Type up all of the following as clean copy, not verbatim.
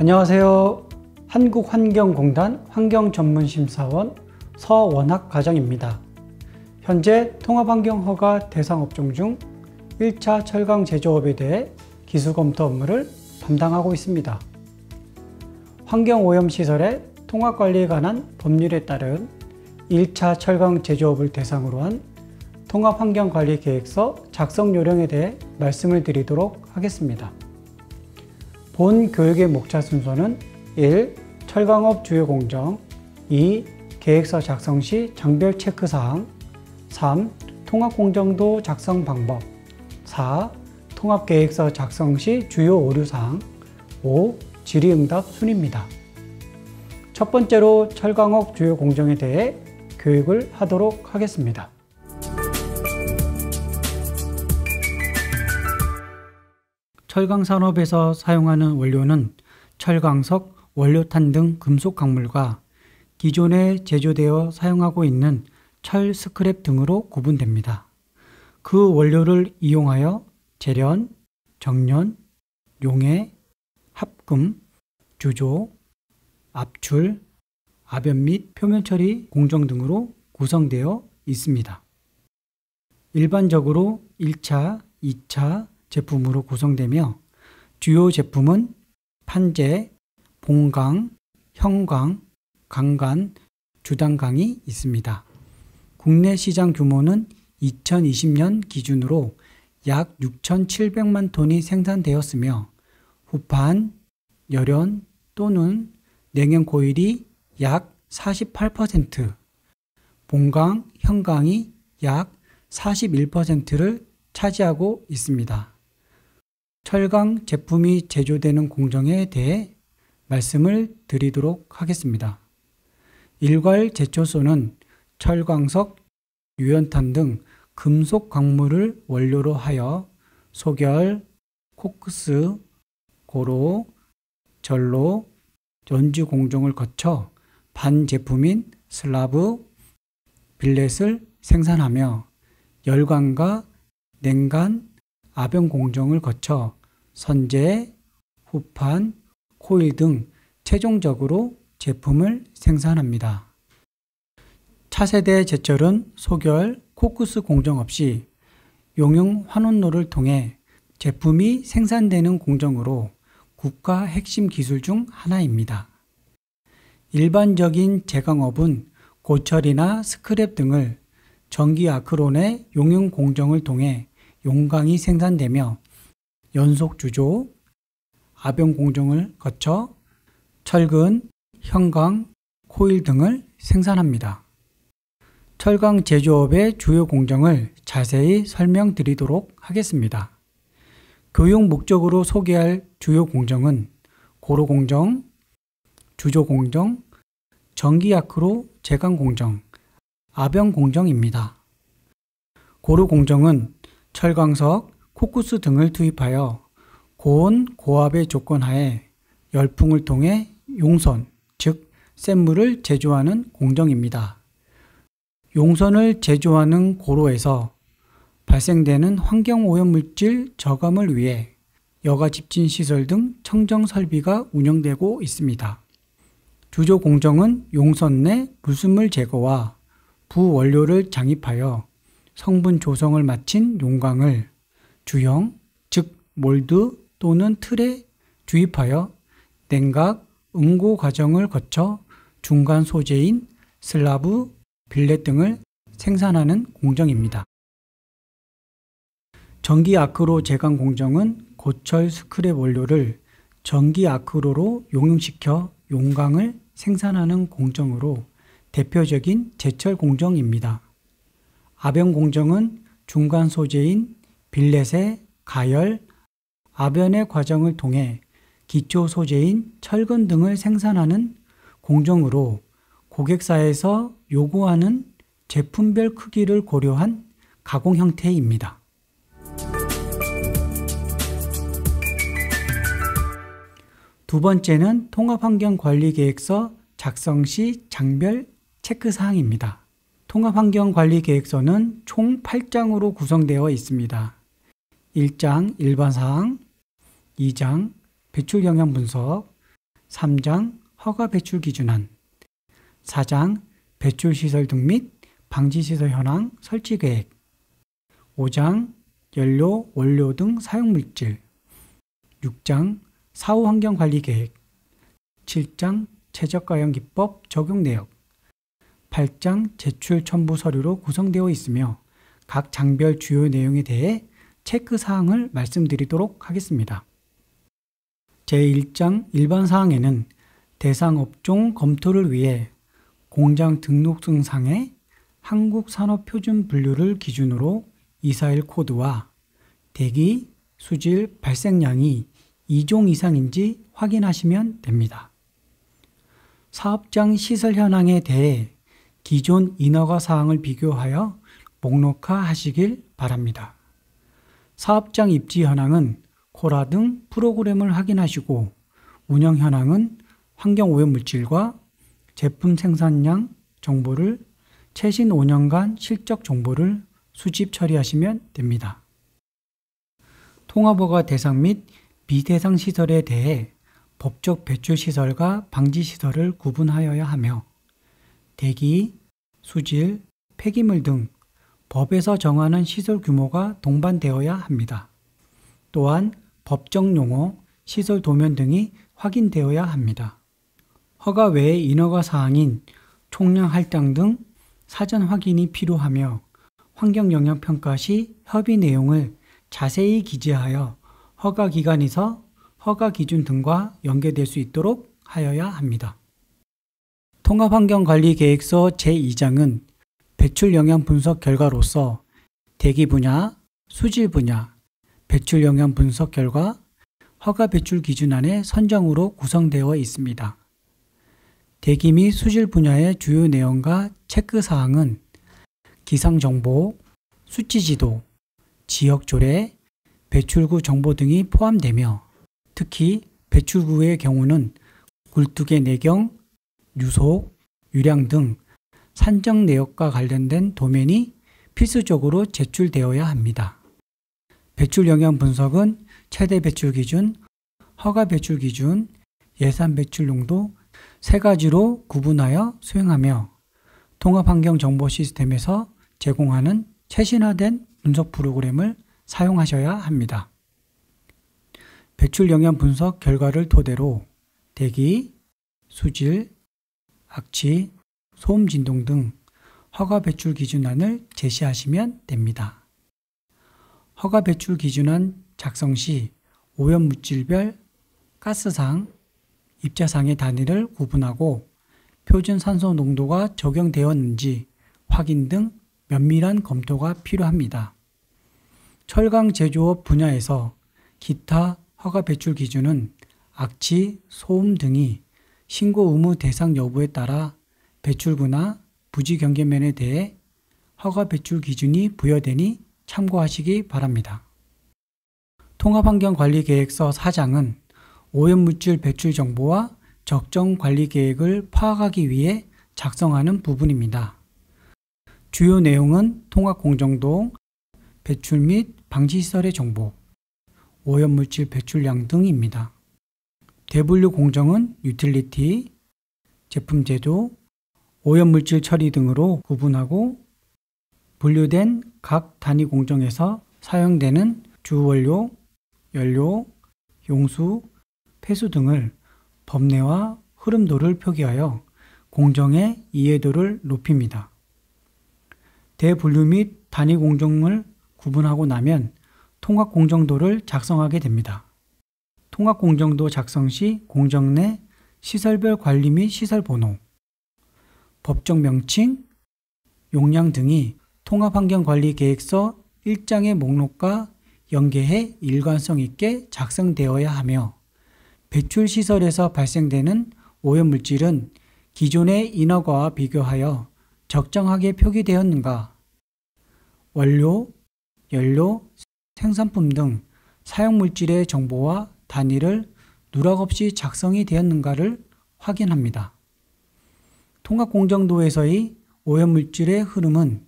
안녕하세요. 한국환경공단 환경전문심사원 서원학 과장입니다. 현재 통합환경허가 대상업종 중 1차 철강 제조업에 대해 기술검토 업무를 담당하고 있습니다. 환경오염시설의 통합관리에 관한 법률에 따른 1차 철강 제조업을 대상으로 한 통합환경관리계획서 작성 요령에 대해 말씀을 드리도록 하겠습니다. 본 교육의 목차 순서는 1. 철강업 주요 공정 2. 계획서 작성 시 장별 체크사항 3. 통합공정도 작성 방법 4. 통합계획서 작성 시 주요 오류사항 5. 질의응답 순입니다. 첫 번째로 철강업 주요 공정에 대해 교육을 하도록 하겠습니다. 철강산업에서 사용하는 원료는 철강석, 원료탄 등 금속 강물과 기존에 제조되어 사용하고 있는 철 스크랩 등으로 구분됩니다. 그 원료를 이용하여 제련, 정련, 용해, 합금, 주조, 압출, 압연 및 표면 처리 공정 등으로 구성되어 있습니다. 일반적으로 1차, 2차 제품으로 구성되며 주요 제품은 판재, 봉강, 형강, 강간, 주단강이 있습니다. 국내 시장 규모는 2020년 기준으로 약 6,700만 톤이 생산되었으며 후판, 열연 또는 냉연 코일이 약 48%, 봉강, 형강이 약 41%를 차지하고 있습니다. 철강 제품이 제조되는 공정에 대해 말씀을 드리도록 하겠습니다. 일괄 제초소는 철광석, 유연탄 등 금속 광물을 원료로 하여 소결, 코크스, 고로, 절로, 연주 공정을 거쳐 반제품인 슬라브, 빌렛을 생산하며 열관과 냉간, 압연 공정을 거쳐 선재, 후판, 코일 등 최종적으로 제품을 생산합니다. 차세대 제철은 소결, 코크스 공정 없이 용융 환원로를 통해 제품이 생산되는 공정으로 국가 핵심 기술 중 하나입니다. 일반적인 제강업은 고철이나 스크랩 등을 전기 아크론의 용융 공정을 통해 용강이 생산되며 연속 주조, 압연 공정을 거쳐 철근, 형강, 코일 등을 생산합니다. 철강 제조업의 주요 공정을 자세히 설명드리도록 하겠습니다. 교육 목적으로 소개할 주요 공정은 고로 공정, 주조 공정, 전기 아크로 제강 공정, 압연 공정입니다. 고로 공정은 철광석, 코크스 등을 투입하여 고온, 고압의 조건 하에 열풍을 통해 용선, 즉 샘물을 제조하는 공정입니다. 용선을 제조하는 고로에서 발생되는 환경오염물질 저감을 위해 여가 집진 시설 등 청정 설비가 운영되고 있습니다. 주조 공정은 용선 내 불순물 제거와 부원료를 장입하여 성분 조성을 마친 용광을 주형, 즉 몰드 또는 틀에 주입하여 냉각, 응고 과정을 거쳐 중간 소재인 슬라브, 빌렛 등을 생산하는 공정입니다. 전기 아크로 제강 공정은 고철 스크랩 원료를 전기 아크로로 용융시켜 용광을 생산하는 공정으로 대표적인 제철 공정입니다. 압연 공정은 중간 소재인 빌렛의 가열, 압연의 과정을 통해 기초 소재인 철근 등을 생산하는 공정으로 고객사에서 요구하는 제품별 크기를 고려한 가공 형태입니다. 두 번째는 통합환경관리계획서 작성 시 장별 체크사항입니다. 통합환경관리계획서는 총 8장으로 구성되어 있습니다. 1장 일반사항, 2장 배출영향 분석, 3장 허가 배출 기준안, 4장 배출시설 등 및 방지시설 현황 설치 계획, 5장 연료, 원료 등 사용물질, 6장 사후 환경 관리 계획, 7장 최저가형 기법 적용 내역, 8장 제출 첨부 서류로 구성되어 있으며 각 장별 주요 내용에 대해 체크 사항을 말씀드리도록 하겠습니다. 제1장 일반 사항에는 대상 업종 검토를 위해 공장 등록증상에 한국산업표준 분류를 기준으로 241 코드와 대기, 수질, 발생량이 2종 이상인지 확인하시면 됩니다. 사업장 시설 현황에 대해 기존 인허가 사항을 비교하여 목록화하시길 바랍니다. 사업장 입지 현황은 코라 등 프로그램을 확인하시고 운영 현황은 환경오염물질과 제품 생산량 정보를 최신 5년간 실적 정보를 수집 처리하시면 됩니다. 통합허가 대상 및 비대상 시설에 대해 법적 배출시설과 방지시설을 구분하여야 하며 대기, 수질, 폐기물 등 법에서 정하는 시설 규모가 동반되어야 합니다. 또한 법정 용어, 시설 도면 등이 확인되어야 합니다. 허가 외의 인허가 사항인 총량 할당 등 사전 확인이 필요하며 환경영향평가 시 협의 내용을 자세히 기재하여 허가기관에서 허가기준 등과 연계될 수 있도록 하여야 합니다. 통합환경관리계획서 제2장은 배출영향분석 결과로서 대기 분야, 수질 분야, 배출영향 분석 결과, 허가 배출 기준안의 선정으로 구성되어 있습니다. 대기 및 수질 분야의 주요 내용과 체크사항은 기상정보, 수치지도, 지역조례, 배출구 정보 등이 포함되며 특히 배출구의 경우는 굴뚝의 내경, 유속, 유량 등 산정 내역과 관련된 도면이 필수적으로 제출되어야 합니다. 배출 영향 분석은 최대 배출 기준, 허가 배출 기준, 예산 배출 농도 세 가지로 구분하여 수행하며 통합환경정보 시스템에서 제공하는 최신화된 분석 프로그램을 사용하셔야 합니다. 배출 영향 분석 결과를 토대로 대기, 수질, 악취, 소음 진동 등 허가 배출 기준안을 제시하시면 됩니다. 허가 배출 기준안 작성 시 오염물질별 가스상, 입자상의 단위를 구분하고 표준 산소 농도가 적용되었는지 확인 등 면밀한 검토가 필요합니다. 철강 제조업 분야에서 기타 허가 배출 기준은 악취, 소음 등이 신고 의무 대상 여부에 따라 배출구나 부지 경계면에 대해 허가 배출 기준이 부여되니 참고하시기 바랍니다. 통합환경관리계획서 4장은 오염물질 배출 정보와 적정 관리 계획을 파악하기 위해 작성하는 부분입니다. 주요 내용은 통합공정도, 배출 및 방지시설의 정보, 오염물질 배출량 등입니다. 대분류 공정은 유틸리티, 제품제도, 오염물질 처리 등으로 구분하고 분류된 각 단위 공정에서 사용되는 주원료, 연료, 용수, 폐수 등을 법내와 흐름도를 표기하여 공정의 이해도를 높입니다. 대분류 및 단위 공정을 구분하고 나면 통합공정도를 작성하게 됩니다. 통합공정도 작성 시 공정 내 시설별 관리 및 시설번호, 법적 명칭, 용량 등이 통합환경관리계획서 1장의 목록과 연계해 일관성 있게 작성되어야 하며 배출시설에서 발생되는 오염물질은 기존의 인허가와 비교하여 적정하게 표기되었는가, 원료, 연료, 생산품 등 사용물질의 정보와 단위를 누락 없이 작성이 되었는가를 확인합니다. 통합공정도에서의 오염물질의 흐름은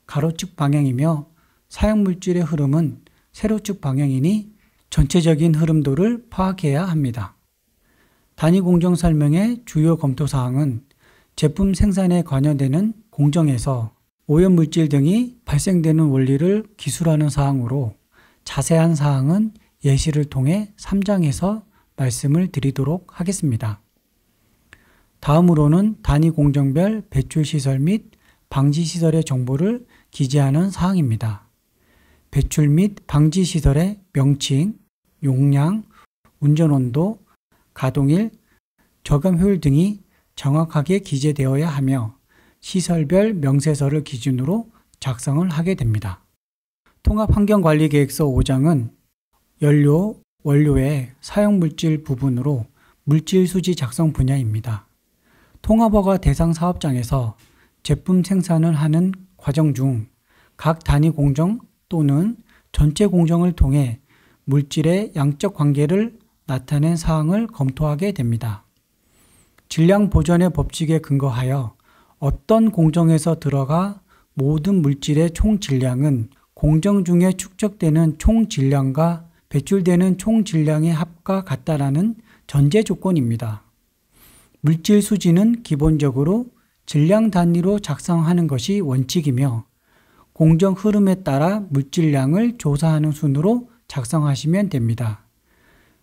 가로축 방향이며 사용물질의 흐름은 세로축 방향이니 전체적인 흐름도를 파악해야 합니다. 단위 공정 설명의 주요 검토 사항은 제품 생산에 관여되는 공정에서 오염물질 등이 발생되는 원리를 기술하는 사항으로 자세한 사항은 예시를 통해 3장에서 말씀을 드리도록 하겠습니다. 다음으로는 단위 공정별 배출 시설 및 방지 시설의 정보를 기재하는 사항입니다. 배출 및 방지 시설의 명칭, 용량, 운전 온도, 가동일, 저감 효율 등이 정확하게 기재되어야 하며 시설별 명세서를 기준으로 작성을 하게 됩니다. 통합환경관리계획서 5장은 연료, 원료의 사용물질 부분으로 물질수지 작성 분야입니다. 통합허가 대상 사업장에서 제품 생산을 하는 과정 중 각 단위 공정 또는 전체 공정을 통해 물질의 양적 관계를 나타낸 사항을 검토하게 됩니다. 질량 보전의 법칙에 근거하여 어떤 공정에서 들어가 모든 물질의 총 질량은 공정 중에 축적되는 총 질량과 배출되는 총 질량의 합과 같다라는 전제 조건입니다. 물질 수지는 기본적으로 질량 단위로 작성하는 것이 원칙이며 공정 흐름에 따라 물질량을 조사하는 순으로 작성하시면 됩니다.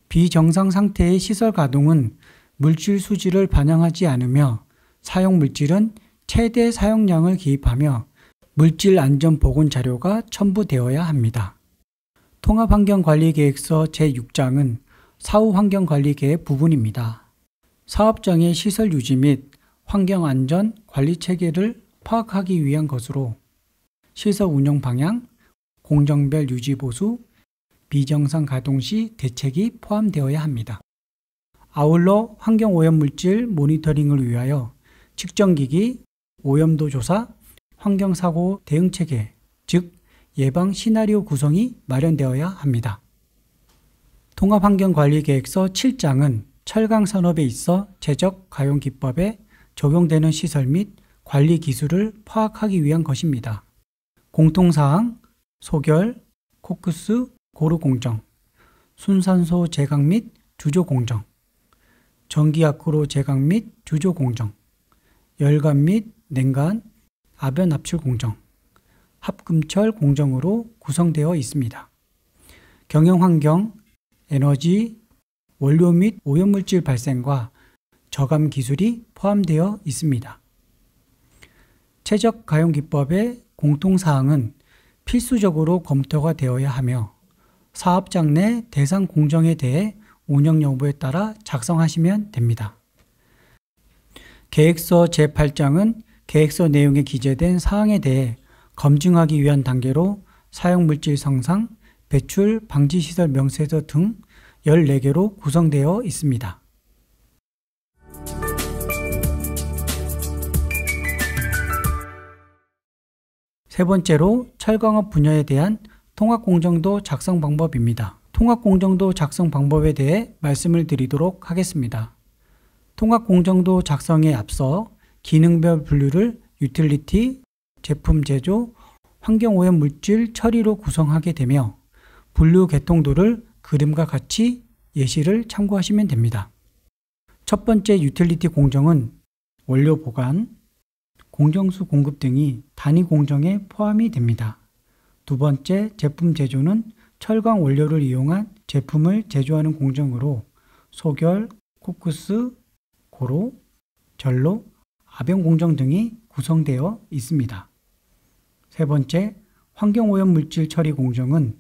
비정상 상태의 시설 가동은 물질 수지를 반영하지 않으며 사용 물질은 최대 사용량을 기입하며 물질 안전 보건 자료가 첨부되어야 합니다. 통합환경관리계획서 제6장은 사후환경관리계획 부분입니다. 사업장의 시설 유지 및 환경안전 관리 체계를 파악하기 위한 것으로 시설 운영 방향, 공정별 유지 보수, 비정상 가동 시 대책이 포함되어야 합니다. 아울러 환경오염물질 모니터링을 위하여 측정기기, 오염도 조사, 환경사고 대응체계, 즉 예방 시나리오 구성이 마련되어야 합니다. 통합환경관리계획서 7장은 철강산업에 있어 제적 가용기법에 적용되는 시설 및 관리 기술을 파악하기 위한 것입니다. 공통사항, 소결, 코크스, 고루 공정, 순산소 제강 및 주조 공정, 전기압구로 제강 및 주조 공정, 열관 및 냉간, 아변 압출 공정, 합금철 공정으로 구성되어 있습니다. 경영환경, 에너지, 원료 및 오염물질 발생과 저감 기술이 포함되어 있습니다. 최적 가용기법의 공통사항은 필수적으로 검토가 되어야 하며 사업장 내 대상 공정에 대해 운영 여부에 따라 작성하시면 됩니다. 계획서 제8장은 계획서 내용에 기재된 사항에 대해 검증하기 위한 단계로 사용물질 성상, 배출, 방지시설 명세서 등 14개로 구성되어 있습니다. 세 번째로 철강업 분야에 대한 통합공정도 작성 방법입니다. 통합공정도 작성 방법에 대해 말씀을 드리도록 하겠습니다. 통합공정도 작성에 앞서 기능별 분류를 유틸리티, 제품 제조, 환경오염 물질 처리로 구성하게 되며 분류 개통도를 그림과 같이 예시를 참고하시면 됩니다. 첫 번째 유틸리티 공정은 원료 보관, 공정수 공급 등이 단위 공정에 포함이 됩니다. 두 번째 제품 제조는 철강 원료를 이용한 제품을 제조하는 공정으로 소결, 코크스, 고로, 전로, 아변 공정 등이 구성되어 있습니다. 세 번째 환경오염 물질 처리 공정은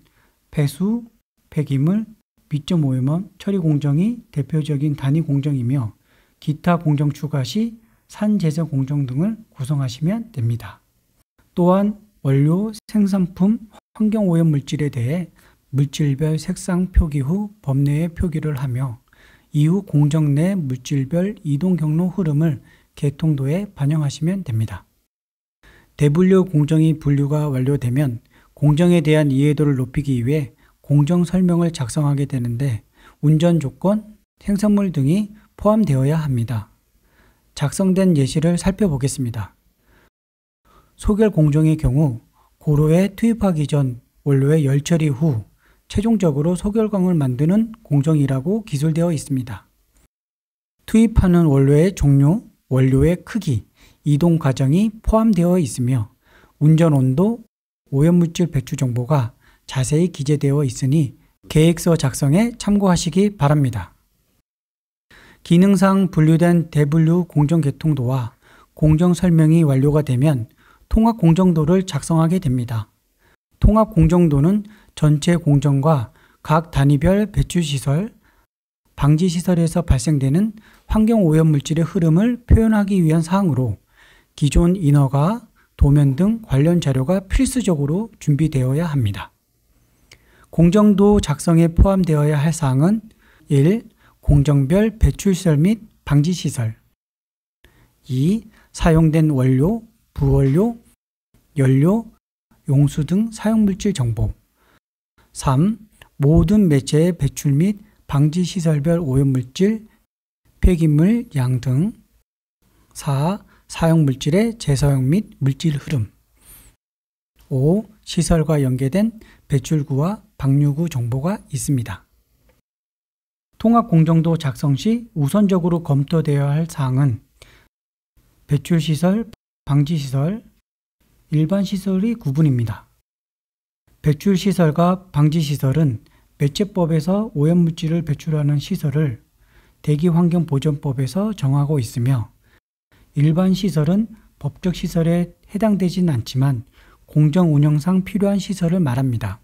폐수, 폐기물, 미점 오염원 처리 공정이 대표적인 단위 공정이며 기타 공정 추가 시 산재생 공정 등을 구성하시면 됩니다. 또한 원료, 생산품, 환경오염 물질에 대해 물질별 색상 표기 후 법내에 표기를 하며 이후 공정 내 물질별 이동 경로 흐름을 개통도에 반영하시면 됩니다. 대분류 공정이 분류가 완료되면 공정에 대한 이해도를 높이기 위해 공정 설명을 작성하게 되는데 운전 조건, 생산물 등이 포함되어야 합니다. 작성된 예시를 살펴보겠습니다. 소결 공정의 경우 고로에 투입하기 전 원료의 열 처리 후 최종적으로 소결광을 만드는 공정이라고 기술되어 있습니다. 투입하는 원료의 종류, 원료의 크기, 이동 과정이 포함되어 있으며 운전 온도, 오염물질 배출 정보가 자세히 기재되어 있으니 계획서 작성에 참고하시기 바랍니다. 기능상 분류된 대분류 공정개통도와 공정설명이 완료가 되면 통합공정도를 작성하게 됩니다. 통합공정도는 전체 공정과 각 단위별 배출시설, 방지시설에서 발생되는 환경오염물질의 흐름을 표현하기 위한 사항으로 기존 인허가, 도면 등 관련 자료가 필수적으로 준비되어야 합니다. 공정도 작성에 포함되어야 할 사항은 1. 공정별 배출시설 및 방지시설 2. 사용된 원료, 부원료, 연료, 용수 등 사용물질 정보 3. 모든 매체의 배출 및 방지시설별 오염물질, 폐기물 양 등 4. 사용물질의 재사용 및 물질 흐름 5. 시설과 연계된 배출구와 방류구 정보가 있습니다. 통합공정도 작성 시 우선적으로 검토되어야 할 사항은 배출시설, 방지시설, 일반시설의 구분입니다. 배출시설과 방지시설은 매체법에서 오염물질을 배출하는 시설을 대기환경보전법에서 정하고 있으며 일반시설은 법적 시설에 해당되진 않지만 공정운영상 필요한 시설을 말합니다.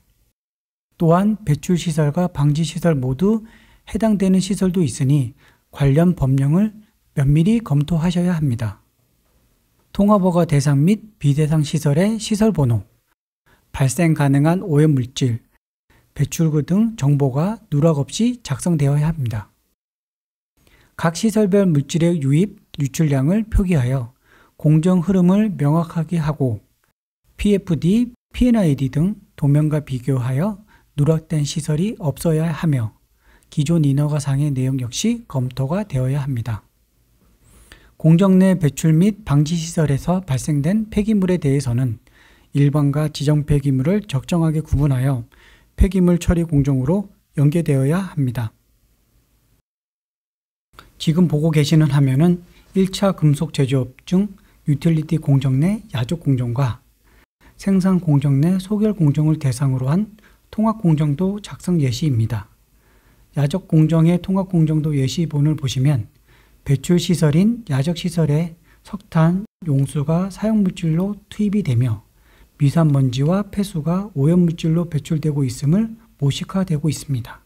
또한 배출시설과 방지시설 모두 해당되는 시설도 있으니 관련 법령을 면밀히 검토하셔야 합니다. 통합허가 대상 및 비대상 시설의 시설번호, 발생 가능한 오염물질, 배출구 등 정보가 누락 없이 작성되어야 합니다. 각 시설별 물질의 유입, 유출량을 표기하여 공정 흐름을 명확하게 하고 PFD, PNID 등 도면과 비교하여 누락된 시설이 없어야 하며 기존 인허가상의 내용 역시 검토가 되어야 합니다. 공정 내 배출 및 방지시설에서 발생된 폐기물에 대해서는 일반과 지정 폐기물을 적정하게 구분하여 폐기물 처리 공정으로 연계되어야 합니다. 지금 보고 계시는 화면은 1차 금속 제조업 중 유틸리티 공정 내 야적 공정과 생산 공정 내 소결 공정을 대상으로 한 통합 공정도 작성 예시입니다. 야적 공정의 통합 공정도 예시본을 보시면 배출 시설인 야적 시설에 석탄, 용수가 사용물질로 투입이 되며 미세먼지와 폐수가 오염물질로 배출되고 있음을 모식화되고 있습니다.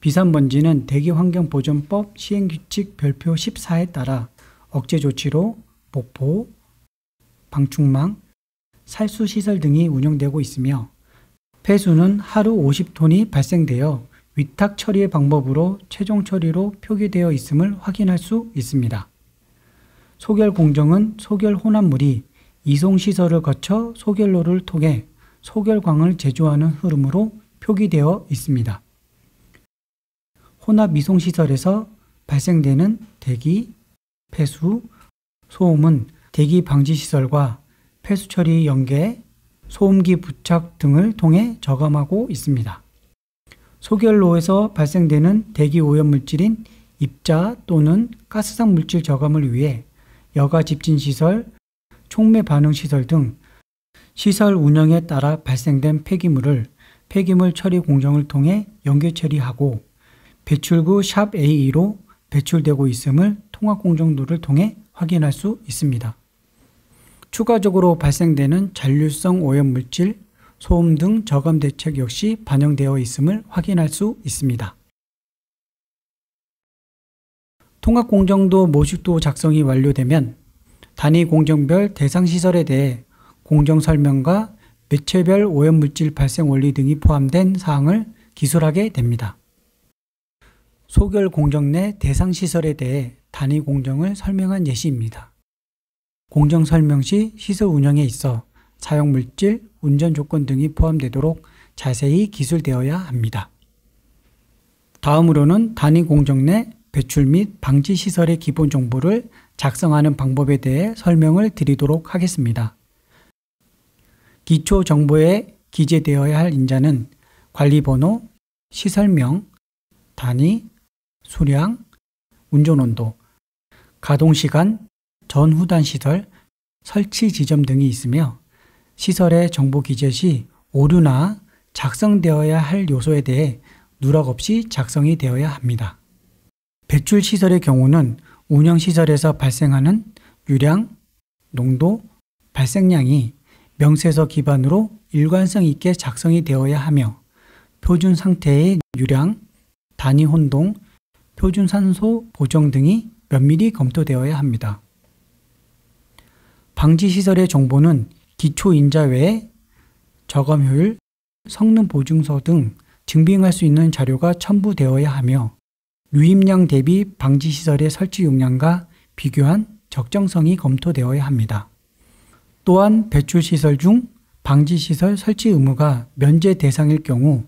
미세먼지는 대기환경보전법 시행규칙 별표 14에 따라 억제 조치로 목포, 방충망, 살수시설 등이 운영되고 있으며 폐수는 하루 50톤이 발생되어 위탁 처리의 방법으로 최종 처리로 표기되어 있음을 확인할 수 있습니다. 소결 공정은 소결 혼합물이 이송시설을 거쳐 소결로를 통해 소결광을 제조하는 흐름으로 표기되어 있습니다. 혼합 이송시설에서 발생되는 대기, 폐수, 소음은 대기 방지시설과 폐수 처리 연계, 소음기 부착 등을 통해 저감하고 있습니다. 소결로에서 발생되는 대기 오염물질인 입자 또는 가스상 물질 저감을 위해 여가 집진시설, 촉매 반응시설 등 시설 운영에 따라 발생된 폐기물을 폐기물 처리 공정을 통해 연계 처리하고 배출구 샵 A2로 배출되고 있음을 통합공정도를 통해 확인할 수 있습니다. 추가적으로 발생되는 잔류성 오염물질, 소음 등 저감 대책 역시 반영되어 있음을 확인할 수 있습니다. 통합공정도 모식도 작성이 완료되면 단위 공정별 대상 시설에 대해 공정 설명과 매체별 오염물질 발생 원리 등이 포함된 사항을 기술하게 됩니다. 소결 공정 내 대상 시설에 대해 단위 공정을 설명한 예시입니다. 공정 설명 시 시설 운영에 있어 사용물질, 운전 조건 등이 포함되도록 자세히 기술되어야 합니다. 다음으로는 단위 공정 내 배출 및 방지 시설의 기본 정보를 작성하는 방법에 대해 설명을 드리도록 하겠습니다. 기초 정보에 기재되어야 할 인자는 관리번호, 시설명, 단위, 수량, 운전온도, 가동시간, 전후단 시설, 설치 지점 등이 있으며 시설의 정보 기재 시 오류나 작성되어야 할 요소에 대해 누락 없이 작성이 되어야 합니다. 배출 시설의 경우는 운영시설에서 발생하는 유량, 농도, 발생량이 명세서 기반으로 일관성 있게 작성이 되어야 하며 표준 상태의 유량, 단위 혼동, 표준 산소 보정 등이 면밀히 검토되어야 합니다. 방지시설의 정보는 기초인자 외에 저감 효율, 성능 보증서 등 증빙할 수 있는 자료가 첨부되어야 하며 유입량 대비 방지시설의 설치 용량과 비교한 적정성이 검토되어야 합니다. 또한 배출시설 중 방지시설 설치 의무가 면제 대상일 경우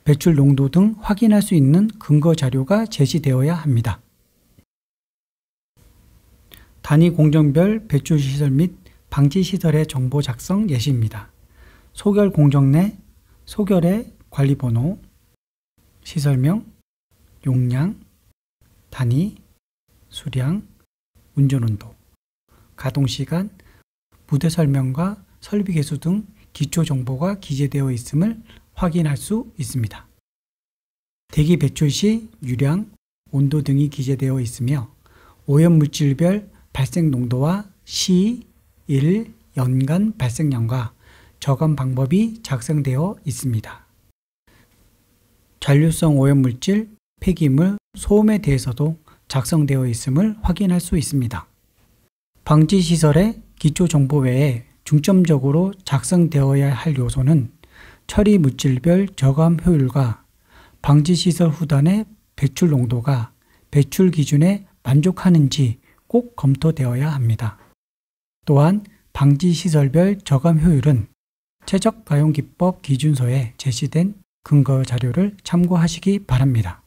배출 농도 등 확인할 수 있는 근거 자료가 제시되어야 합니다. 단위 공정별 배출시설 및 방지시설의 정보 작성 예시입니다. 소결 공정 내 소결의 관리번호, 시설명, 용량, 단위, 수량, 운전온도, 가동시간, 부대 설명과 설비 개수 등 기초 정보가 기재되어 있음을 확인할 수 있습니다. 대기 배출 시 유량, 온도 등이 기재되어 있으며 오염물질별 발생 농도와 시, 일, 연간 발생량과 저감 방법이 작성되어 있습니다. 잔류성 오염물질, 폐기물, 소음에 대해서도 작성되어 있음을 확인할 수 있습니다. 방지시설의 기초정보 외에 중점적으로 작성되어야 할 요소는 처리 물질별 저감 효율과 방지시설 후단의 배출 농도가 배출 기준에 만족하는지 꼭 검토되어야 합니다. 또한 방지시설별 저감 효율은 최적가용기법 기준서에 제시된 근거 자료를 참고하시기 바랍니다.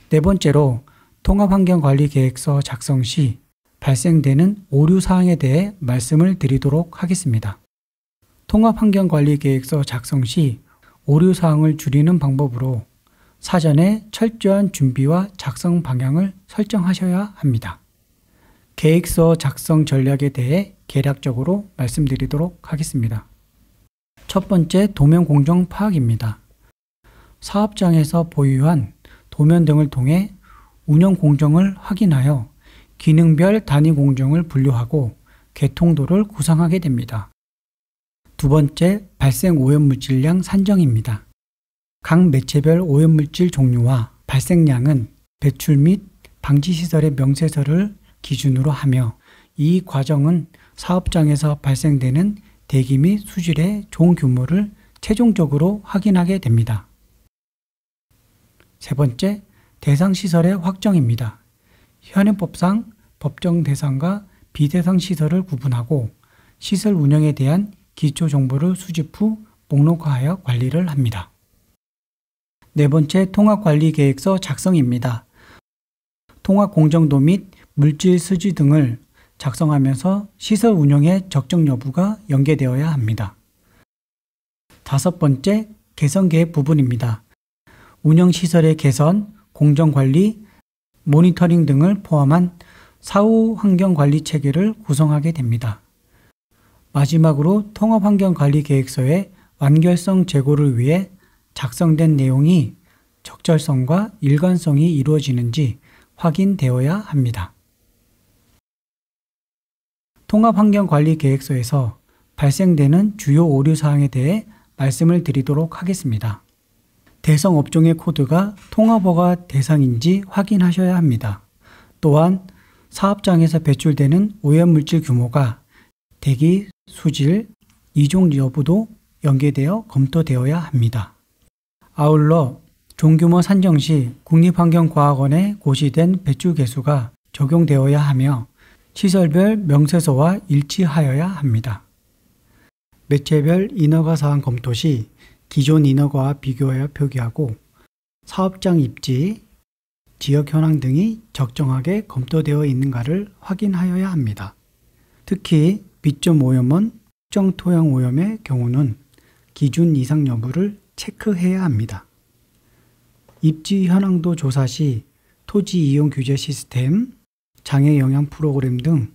네 번째로 통합환경관리계획서 작성 시 발생되는 오류사항에 대해 말씀을 드리도록 하겠습니다. 통합환경관리계획서 작성 시 오류사항을 줄이는 방법으로 사전에 철저한 준비와 작성 방향을 설정하셔야 합니다. 계획서 작성 전략에 대해 개략적으로 말씀드리도록 하겠습니다. 첫 번째, 도면 공정 파악입니다. 사업장에서 보유한 도면 등을 통해 운영 공정을 확인하여 기능별 단위 공정을 분류하고 개통도를 구상하게 됩니다. 두 번째, 발생 오염물질량 산정입니다. 각 매체별 오염물질 종류와 발생량은 배출 및 방지시설의 명세서를 기준으로 하며 이 과정은 사업장에서 발생되는 대기 및 수질의 총 규모를 최종적으로 확인하게 됩니다. 세 번째, 대상시설의 확정입니다. 현행법상 법정 대상과 비대상 시설을 구분하고 시설 운영에 대한 기초 정보를 수집 후 목록화하여 관리를 합니다. 네 번째, 통합관리계획서 작성입니다. 통합공정도 및 물질 수지 등을 작성하면서 시설 운영의 적정 여부가 연계되어야 합니다. 다섯 번째, 개선계획 부분입니다. 운영시설의 개선, 공정관리, 모니터링 등을 포함한 사후 환경관리 체계를 구성하게 됩니다. 마지막으로 통합환경관리계획서의 완결성 제고를 위해 작성된 내용이 적절성과 일관성이 이루어지는지 확인되어야 합니다. 통합환경관리계획서에서 발생되는 주요 오류사항에 대해 말씀을 드리도록 하겠습니다. 대상 업종의 코드가 통합허가 대상인지 확인하셔야 합니다. 또한 사업장에서 배출되는 오염물질 규모가 대기, 수질, 이종 여부도 연계되어 검토되어야 합니다. 아울러 종규모 산정 시 국립환경과학원에 고시된 배출 개수가 적용되어야 하며 시설별 명세서와 일치하여야 합니다. 매체별 인허가 사항 검토 시 기존 인허가와 비교하여 표기하고 사업장 입지, 지역 현황 등이 적정하게 검토되어 있는가를 확인하여야 합니다. 특히 비점 오염원, 특정 토양 오염의 경우는 기준 이상 여부를 체크해야 합니다. 입지 현황도 조사 시 토지 이용 규제 시스템, 장애 영향 프로그램 등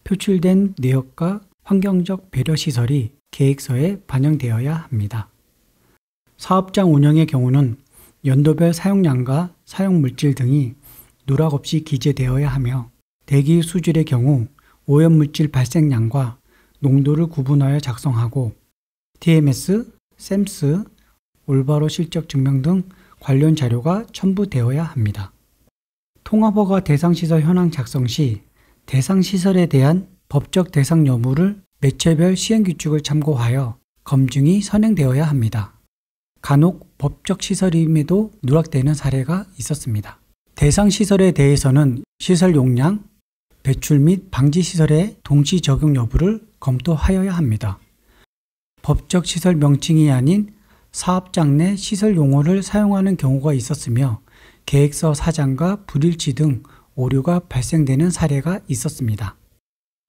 표출된 내역과 환경적 배려 시설이 계획서에 반영되어야 합니다. 사업장 운영의 경우는 연도별 사용량과 사용 물질 등이 누락 없이 기재되어야 하며 대기 수질의 경우 오염물질 발생량과 농도를 구분하여 작성하고 TMS, 샘스, 올바로 실적 증명 등 관련 자료가 첨부되어야 합니다. 통합허가 대상시설 현황 작성 시 대상시설에 대한 법적 대상 여부를 매체별 시행규칙을 참고하여 검증이 선행되어야 합니다. 간혹 법적 시설임에도 누락되는 사례가 있었습니다. 대상시설에 대해서는 시설 용량, 배출 및 방지 시설의 동시 적용 여부를 검토하여야 합니다. 법적 시설 명칭이 아닌 사업장 내 시설 용어를 사용하는 경우가 있었으며 계획서 사장과 불일치 등 오류가 발생되는 사례가 있었습니다.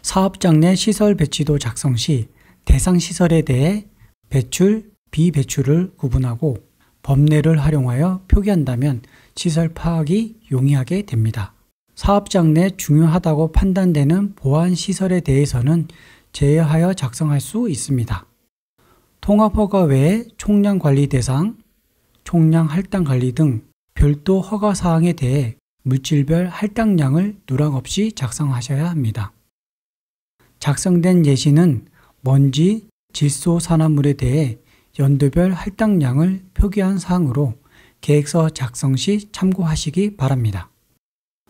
사업장 내 시설 배치도 작성 시 대상 시설에 대해 배출, 비배출을 구분하고 법례를 활용하여 표기한다면 시설 파악이 용이하게 됩니다. 사업장 내 중요하다고 판단되는 보안 시설에 대해서는 제외하여 작성할 수 있습니다. 통합허가 외에 총량 관리 대상, 총량 할당 관리 등 별도 허가 사항에 대해 물질별 할당량을 누락 없이 작성하셔야 합니다. 작성된 예시는 먼지, 질소 산화물에 대해 연도별 할당량을 표기한 사항으로 계획서 작성 시 참고하시기 바랍니다.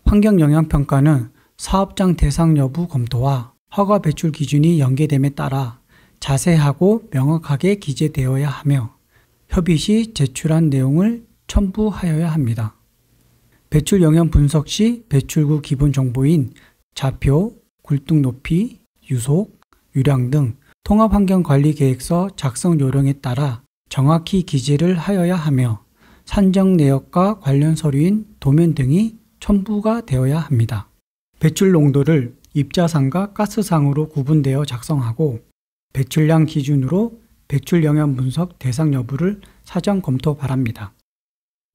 환경영향평가는 사업장 대상 여부 검토와 허가 배출 기준이 연계됨에 따라 자세하고 명확하게 기재되어야 하며 협의 시 제출한 내용을 첨부하여야 합니다. 배출 영향 분석 시 배출구 기본 정보인 좌표, 굴뚝 높이, 유속, 유량 등 통합환경관리계획서 작성 요령에 따라 정확히 기재를 하여야 하며 산정 내역과 관련 서류인 도면 등이 첨부가 되어야 합니다. 배출 농도를 입자상과 가스상으로 구분되어 작성하고 배출량 기준으로 배출 영향 분석 대상 여부를 사전 검토 바랍니다.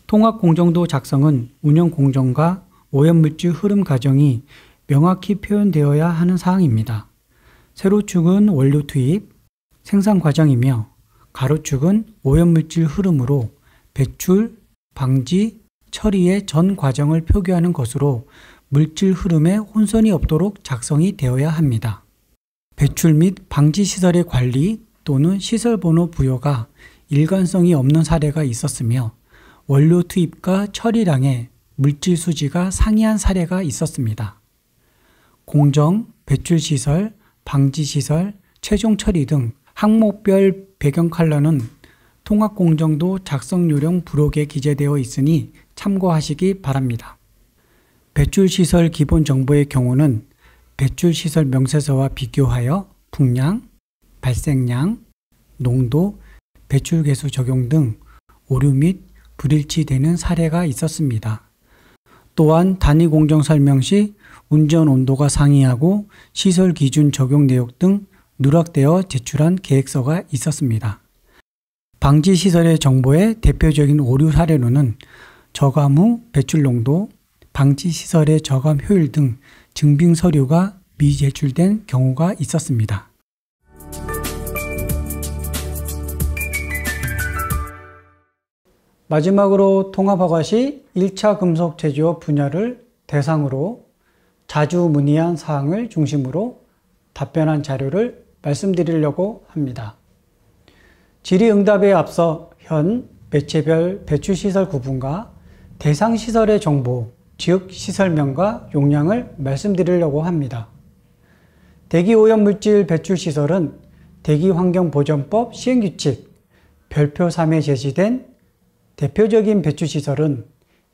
통합 공정도 작성은 운영 공정과 오염물질 흐름 과정이 명확히 표현되어야 하는 사항입니다. 세로축은 원료 투입, 생산 과정이며 가로축은 오염물질 흐름으로 배출, 방지, 처리의 전 과정을 표기하는 것으로 물질 흐름에 혼선이 없도록 작성이 되어야 합니다. 배출 및 방지 시설의 관리 또는 시설 번호 부여가 일관성이 없는 사례가 있었으며 원료 투입과 처리량의 물질 수지가 상이한 사례가 있었습니다. 공정, 배출 시설, 방지 시설, 최종 처리 등 항목별 배경 컬러는 통합공정도 작성 요령 부록에 기재되어 있으니 참고하시기 바랍니다. 배출시설 기본 정보의 경우는 배출시설 명세서와 비교하여 풍량, 발생량, 농도, 배출 개수 적용 등 오류 및 불일치되는 사례가 있었습니다. 또한 단위 공정 설명 시 운전 온도가 상이하고 시설 기준 적용 내역 등 누락되어 제출한 계획서가 있었습니다. 방지 시설의 정보의 대표적인 오류 사례로는 저감 후 배출 농도, 방지 시설의 저감 효율 등 증빙 서류가 미제출된 경우가 있었습니다. 마지막으로 통합허가 시 1차 금속 제조업 분야를 대상으로 자주 문의한 사항을 중심으로 답변한 자료를 말씀드리려고 합니다. 질의응답에 앞서 현 매체별 배출시설 구분과 대상시설의 정보, 즉 시설명과 용량을 말씀드리려고 합니다. 대기오염물질 배출시설은 대기환경보전법 시행규칙 별표 3에 제시된 대표적인 배출시설은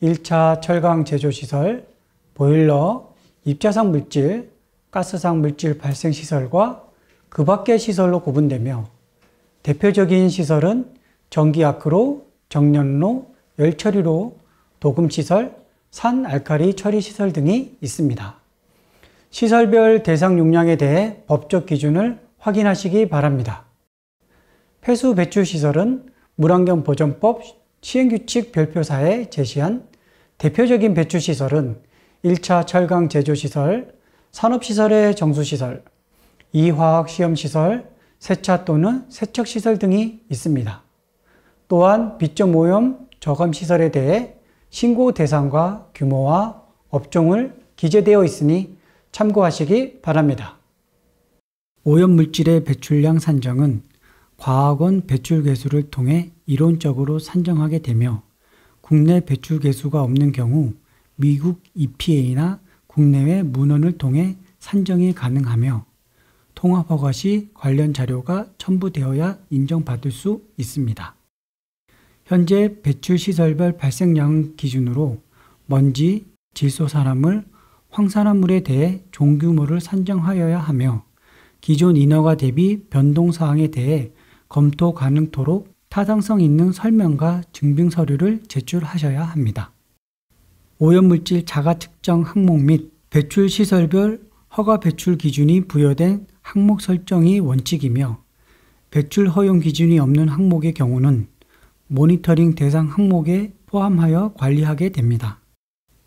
1차 철강 제조시설, 보일러, 입자상 물질, 가스상 물질 발생시설과 그 밖의 시설로 구분되며 대표적인 시설은 전기아크로, 정연로, 열처리로, 도금시설, 산알칼리 처리시설 등이 있습니다. 시설별 대상 용량에 대해 법적 기준을 확인하시기 바랍니다. 폐수 배출시설은 물환경보전법 시행규칙 별표4에 제시한 대표적인 배출시설은 1차 철강 제조시설, 산업시설의 정수시설, 2화학시험시설, 세차 또는 세척시설 등이 있습니다. 또한 비점오염 저감시설에 대해 신고 대상과 규모와 업종을 기재되어 있으니 참고하시기 바랍니다. 오염물질의 배출량 산정은 과학원 배출계수를 통해 이론적으로 산정하게 되며 국내 배출계수가 없는 경우 미국 EPA나 국내외 문헌을 통해 산정이 가능하며 통합허가 시 관련 자료가 첨부되어야 인정받을 수 있습니다. 현재 배출시설별 발생량 기준으로 먼지, 질소산화물, 황산화물에 대해 종규모를 산정하여야 하며 기존 인허가 대비 변동사항에 대해 검토 가능토록 타당성 있는 설명과 증빙 서류를 제출하셔야 합니다. 오염물질 자가 측정 항목 및 배출시설별 허가 배출 기준이 부여된 항목 설정이 원칙이며 배출 허용 기준이 없는 항목의 경우는 모니터링 대상 항목에 포함하여 관리하게 됩니다.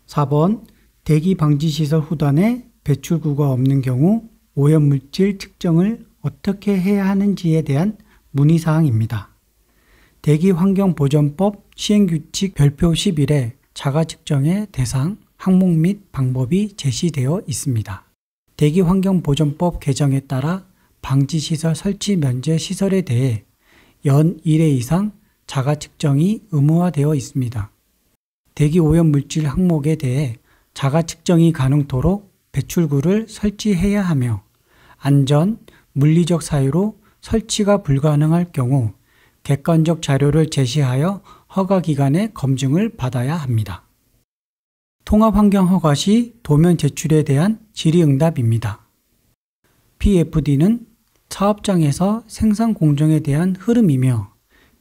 4번 대기 방지시설 후단에 배출구가 없는 경우 오염물질 측정을 어떻게 해야 하는지에 대한 문의사항입니다. 대기환경보전법 시행규칙 별표 11에 자가 측정의 대상, 항목 및 방법이 제시되어 있습니다. 대기환경보전법 개정에 따라 방지시설 설치 면제 시설에 대해 연 1회 이상 자가 측정이 의무화되어 있습니다. 대기오염물질 항목에 대해 자가 측정이 가능토록 배출구를 설치해야 하며 안전, 물리적 사유로 설치가 불가능할 경우 객관적 자료를 제시하여 허가기관의 검증을 받아야 합니다. 통합환경허가 시 도면 제출에 대한 질의응답입니다. PFD는 사업장에서 생산 공정에 대한 흐름이며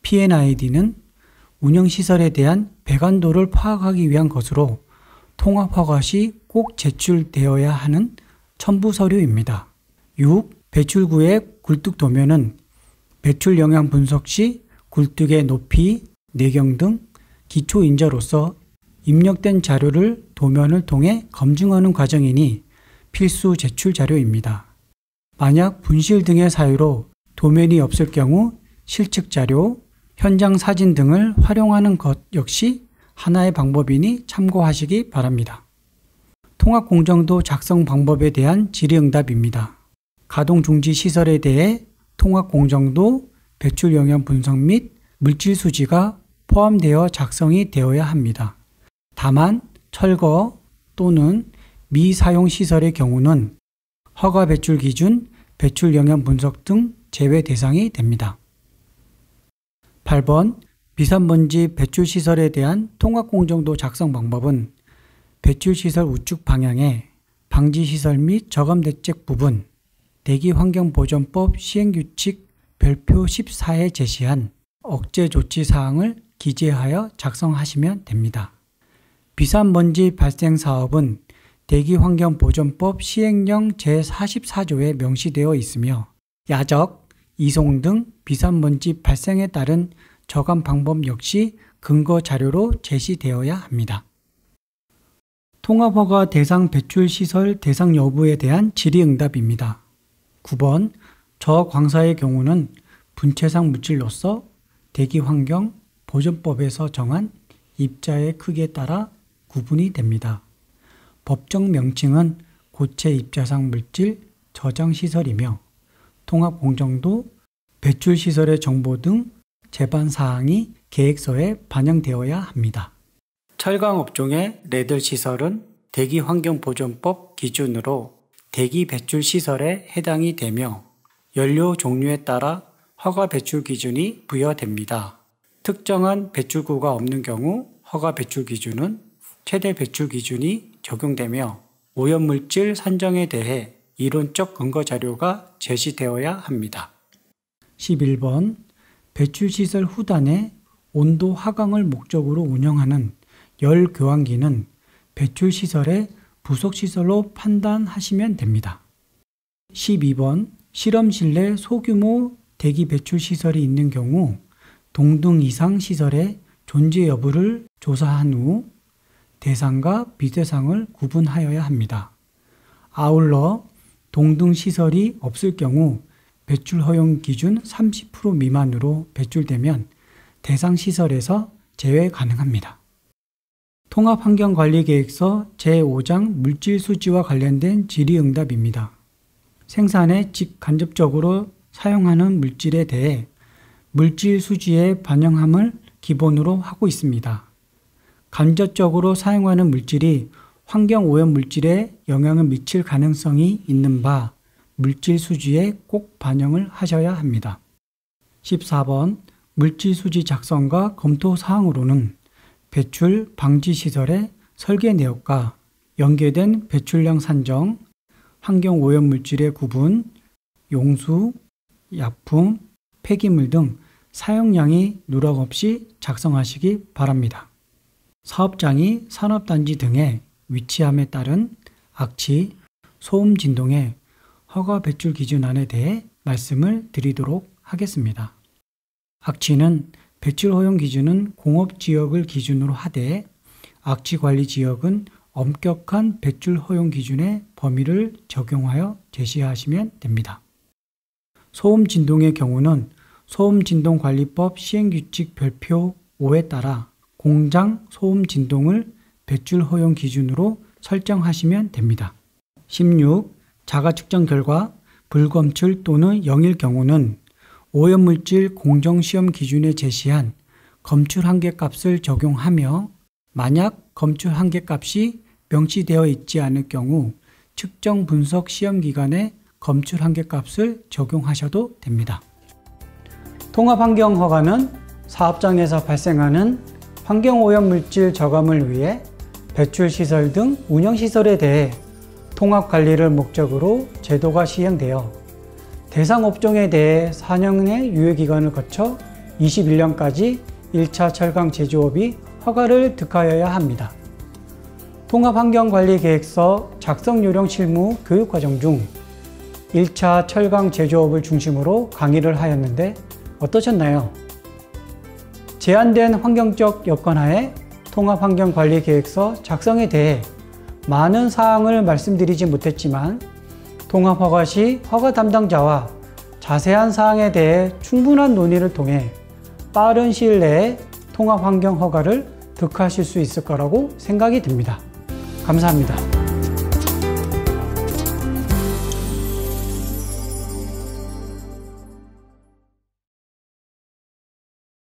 PNID는 운영시설에 대한 배관도를 파악하기 위한 것으로 통합허가 시 꼭 제출되어야 하는 첨부서류입니다. 6. 배출구의 굴뚝도면은 배출 영향 분석 시 굴뚝의 높이, 내경 등 기초인자로서 입력된 자료를 도면을 통해 검증하는 과정이니 필수 제출 자료입니다. 만약 분실 등의 사유로 도면이 없을 경우 실측 자료, 현장 사진 등을 활용하는 것 역시 하나의 방법이니 참고하시기 바랍니다. 통합공정도 작성 방법에 대한 질의응답입니다. 가동중지 시설에 대해 통합공정도, 배출 영향 분석 및 물질 수지가 포함되어 작성이 되어야 합니다. 다만 철거 또는 미사용 시설의 경우는 허가 배출 기준, 배출 영향 분석 등 제외 대상이 됩니다. 8번 비산먼지 배출시설에 대한 통합공정도 작성 방법은 배출시설 우측 방향에 방지시설 및 저감대책 부분, 대기환경보전법 시행규칙 별표 14에 제시한 억제조치 사항을 기재하여 작성하시면 됩니다. 비산먼지 발생 사업은 대기환경보전법 시행령 제44조에 명시되어 있으며 야적, 이송 등 비산먼지 발생에 따른 저감 방법 역시 근거 자료로 제시되어야 합니다. 통합허가 대상 배출시설 대상 여부에 대한 질의응답입니다. 9번 저광사의 경우는 분체상 물질로서 대기환경보전법에서 정한 입자의 크기에 따라 구분이 됩니다. 법정 명칭은 고체 입자상 물질 저장시설이며 통합공정도, 배출시설의 정보 등 제반사항이 계획서에 반영되어야 합니다. 철강업종의 레들 시설은 대기환경보전법 기준으로 대기 배출시설에 해당이 되며 연료 종류에 따라 허가 배출 기준이 부여됩니다. 특정한 배출구가 없는 경우 허가 배출 기준은 최대 배출 기준이 적용되며 오염물질 산정에 대해 이론적 근거 자료가 제시되어야 합니다. 11번 배출시설 후단에 온도 하강을 목적으로 운영하는 열교환기는 배출시설의 부속시설로 판단하시면 됩니다. 12번 실험실 내 소규모 대기 배출시설이 있는 경우 동등 이상 시설의 존재 여부를 조사한 후 대상과 비대상을 구분하여야 합니다. 아울러 동등 시설이 없을 경우 배출 허용 기준 30% 미만으로 배출되면 대상 시설에서 제외 가능합니다. 통합환경관리계획서 제5장 물질수지와 관련된 질의응답입니다. 생산에 직간접적으로 사용하는 물질에 대해 물질수지에 반영함을 기본으로 하고 있습니다. 간접적으로 사용하는 물질이 환경오염물질에 영향을 미칠 가능성이 있는 바 물질수지에 꼭 반영을 하셔야 합니다. 14번 물질수지 작성과 검토 사항으로는 배출 방지시설의 설계 내역과 연계된 배출량 산정, 환경오염물질의 구분, 용수, 약품, 폐기물 등 사용량이 누락 없이 작성하시기 바랍니다. 사업장이 산업단지 등에 위치함에 따른 악취, 소음 진동의 허가 배출 기준안에 대해 말씀을 드리도록 하겠습니다. 악취는 배출 허용 기준은 공업지역을 기준으로 하되 악취관리지역은 엄격한 배출 허용 기준의 범위를 적용하여 제시하시면 됩니다. 소음 진동의 경우는 소음진동관리법 시행규칙 별표 5에 따라 공장 소음 진동을 배출 허용 기준으로 설정하시면 됩니다. 16. 자가 측정 결과 불검출 또는 0일 경우는 오염물질 공정시험 기준에 제시한 검출 한계값을 적용하며 만약 검출 한계값이 명시되어 있지 않을 경우 측정 분석 시험 기간에 검출 한계값을 적용하셔도 됩니다. 통합환경허가는 사업장에서 발생하는 환경오염물질 저감을 위해 배출시설 등 운영시설에 대해 통합관리를 목적으로 제도가 시행되어 대상 업종에 대해 4년의 유예기간을 거쳐 21년까지 1차 철강 제조업이 허가를 득하여야 합니다. 통합환경관리계획서 작성요령 실무 교육과정 중 1차 철강 제조업을 중심으로 강의를 하였는데 어떠셨나요? 제한된 환경적 여건하에 통합환경관리계획서 작성에 대해 많은 사항을 말씀드리지 못했지만 통합허가 시 허가 담당자와 자세한 사항에 대해 충분한 논의를 통해 빠른 시일 내에 통합환경허가를 득하실 수 있을 거라고 생각이 듭니다. 감사합니다.